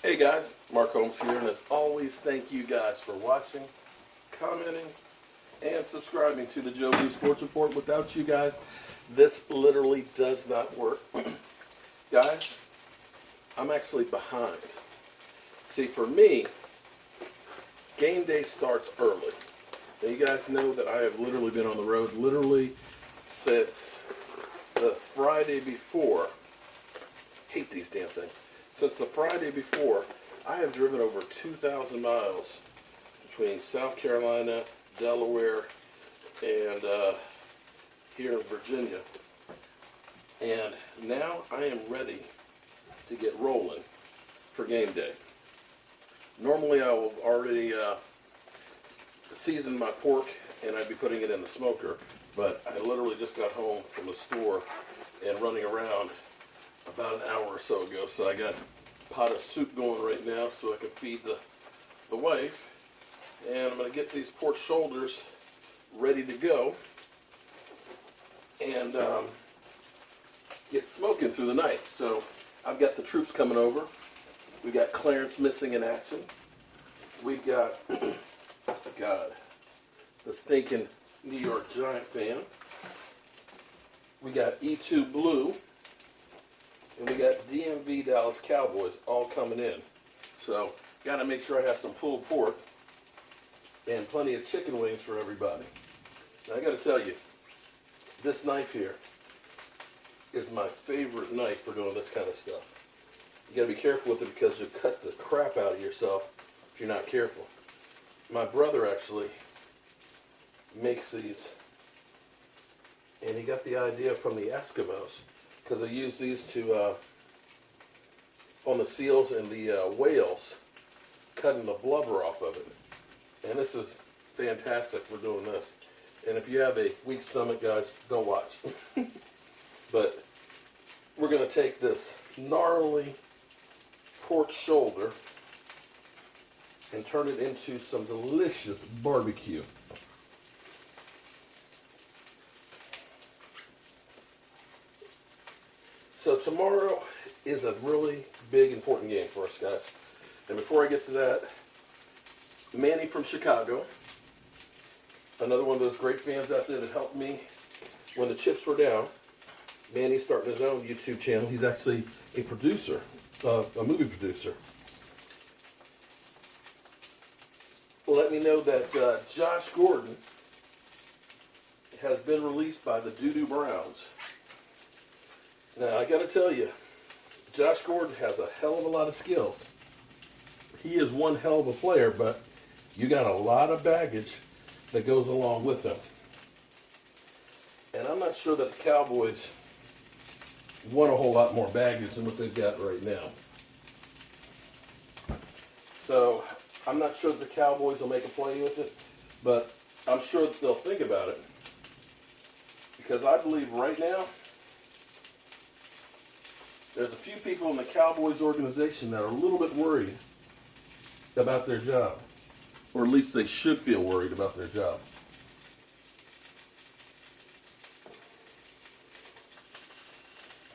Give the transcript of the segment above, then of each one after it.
Hey guys, Mark Holmes here, and as always, thank you guys for watching, commenting, and subscribing to the Joe B Sports Report. Without you guys, this literally does not work. Guys, I'm actually behind. See, for me, game day starts early. Now, you guys know that I have literally been on the road since the Friday before. Hate these damn things. Since the Friday before, I have driven over 2,000 miles between South Carolina, Delaware, and here in Virginia. And now I am ready to get rolling for game day. Normally I will already season my pork and I'd be putting it in the smoker, but I literally just got home from the store and running around about an hour or so ago, so I got a pot of soup going right now so I can feed the wife, and I'm going to get these pork shoulders ready to go and get smoking through the night. So I've got the troops coming over. We got Clarence missing in action. We've got God, the stinking New York Giant fan. We got E2 Blue. And we got DMV Dallas Cowboys all coming in. So, got to make sure I have some pulled pork and plenty of chicken wings for everybody. Now, I got to tell you, this knife here is my favorite knife for doing this kind of stuff. You got to be careful with it because you'll cut the crap out of yourself if you're not careful. My brother actually makes these, and he got the idea from the Eskimos, because they use these to, on the seals and the whales, cutting the blubber off of it. And this is fantastic for doing this. And if you have a weak stomach, guys, don't watch. But we're going to take this gnarly pork shoulder and turn it into some delicious barbecue. So tomorrow is a really big, important game for us, guys. And before I get to that, Manny from Chicago, another one of those great fans out there that helped me when the chips were down. Manny's starting his own YouTube channel. He's actually a producer, a movie producer. Let me know that Josh Gorden has been released by the Doo-Doo Browns. Now, I got to tell you, Josh Gorden has a hell of a lot of skills. He is one hell of a player, but you got a lot of baggage that goes along with him. And I'm not sure that the Cowboys want a whole lot more baggage than what they've got right now. So, I'm not sure that the Cowboys will make a play with it, but I'm sure that they'll think about it. Because I believe right now, there's a few people in the Cowboys organization that are a little bit worried about their job. Or at least they should feel worried about their job.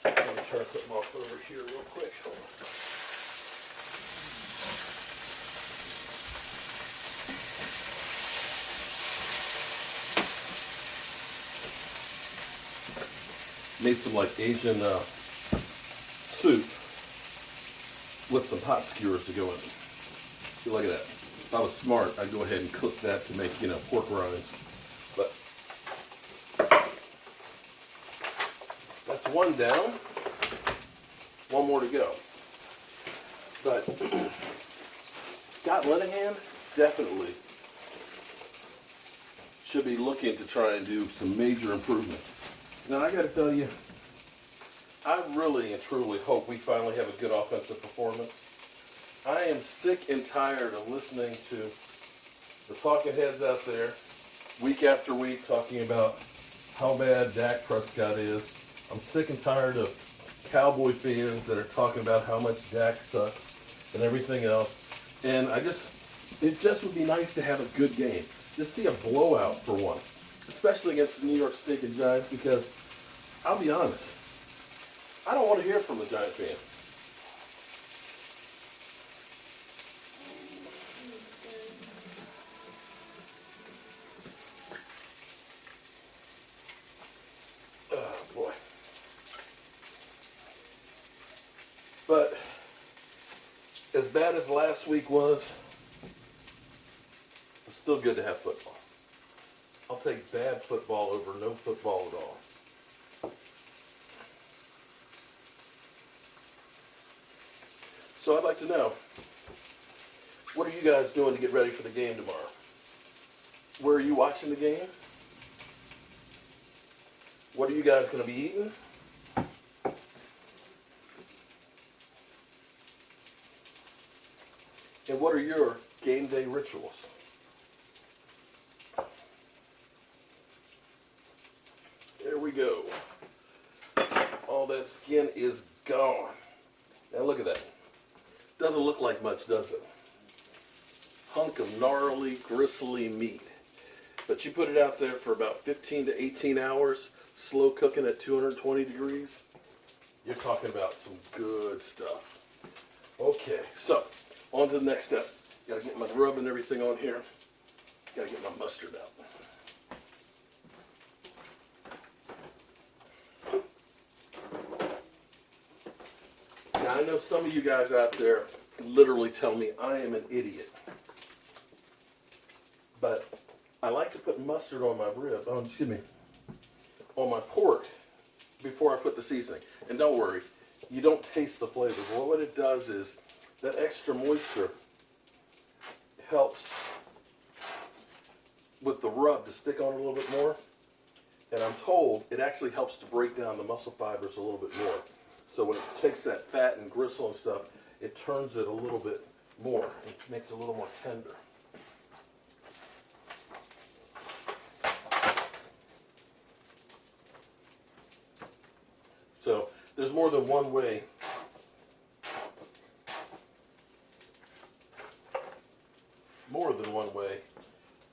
Let me turn something off over here real quick. Hold on. Made some like Asian soup with some hot skewers to go in it. See, look at that. If I was smart, I'd go ahead and cook that to make, pork rinds. But that's one down. One more to go. But Scott Linehan definitely should be looking to try and do some major improvements. Now, I got to tell you, I really and truly hope we finally have a good offensive performance. I am sick and tired of listening to the talking heads out there week after week talking about how bad Dak Prescott is. I'm sick and tired of Cowboy fans that are talking about how much Dak sucks and everything else. And it just would be nice to have a good game. Just see a blowout for once, especially against the New York stinking Giants, because I'll be honest, I don't want to hear from the Giant fan. bad as last week was, it's still good to have football. I'll take bad football over no football at all. So I'd like to know, what are you guys doing to get ready for the game tomorrow? Where are you watching the game? What are you guys going to be eating? And what are your game day rituals? There we go. All that skin is gone. Now look at that. Doesn't look like much, does it? Hunk of gnarly, gristly meat. But you put it out there for about 15 to 18 hours, slow cooking at 220 degrees. You're talking about some good stuff. Okay, so on to the next step. Got to get my rub and everything on here. Got to get my mustard out. Now, I know some of you guys out there literally tell me I am an idiot. But I like to put mustard on my on my pork before I put the seasoning. And don't worry, you don't taste the flavors. Well, what it does is that extra moisture helps with the rub to stick on a little bit more. And I'm told it actually helps to break down the muscle fibers a little bit more. So when it takes that fat and gristle and stuff, it turns it a little bit more. It makes it a little more tender. So there's more than one way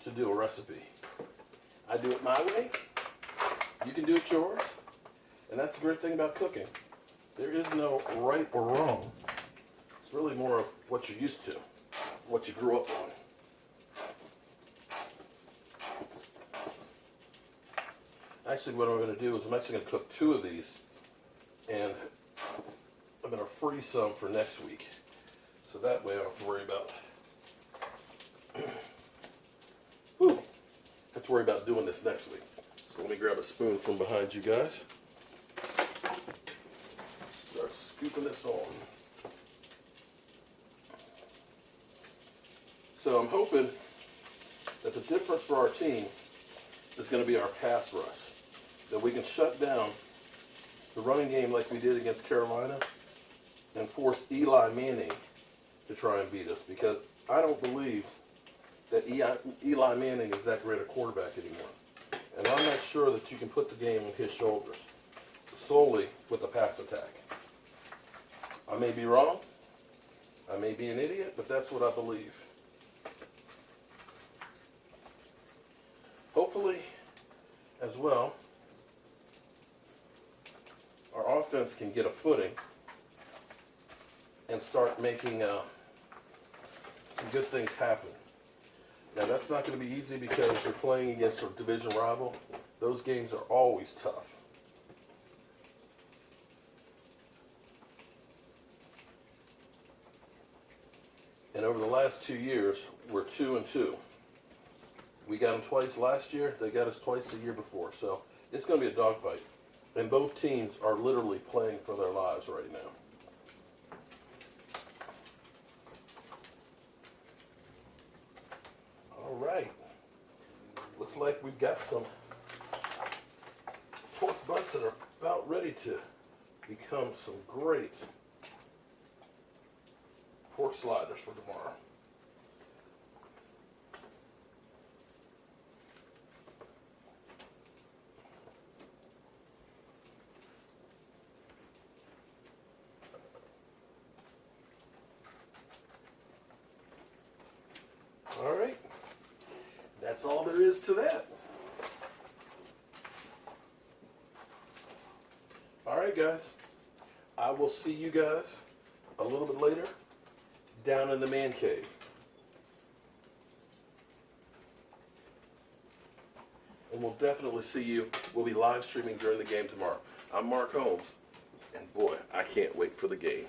to do a recipe. I do it my way. You can do it yours. And that's the great thing about cooking. There is no right or wrong. It's really more of what you're used to, what you grew up on. Actually, what I'm going to do is I'm actually going to cook 2 of these, and I'm going to freeze some for next week. So that way I don't have to worry about doing this next week. So let me grab a spoon from behind you guys. Start scooping this on. So I'm hoping that the difference for our team is going to be our pass rush. That we can shut down the running game like we did against Carolina and force Eli Manning to try and beat us, because I don't believe that Eli Manning is that great a quarterback anymore. And I'm not sure that you can put the game on his shoulders solely with a pass attack. I may be wrong. I may be an idiot, but that's what I believe. Hopefully, as well, our offense can get a footing and start making some good things happen. Now, that's not going to be easy because they're playing against a division rival. Those games are always tough. And over the last 2 years, we're 2-2. We got them twice last year. They got us twice the year before. So it's going to be a dogfight. And both teams are literally playing for their lives right now. All right. Looks like we've got some pork butts that are about ready to become some great pork sliders for tomorrow. All right, that's all there is to that. All right, guys, I will see you guys a little bit later down in the man cave. And we'll definitely see you. We'll be live streaming during the game tomorrow. I'm Mark Holmes, and boy, I can't wait for the game.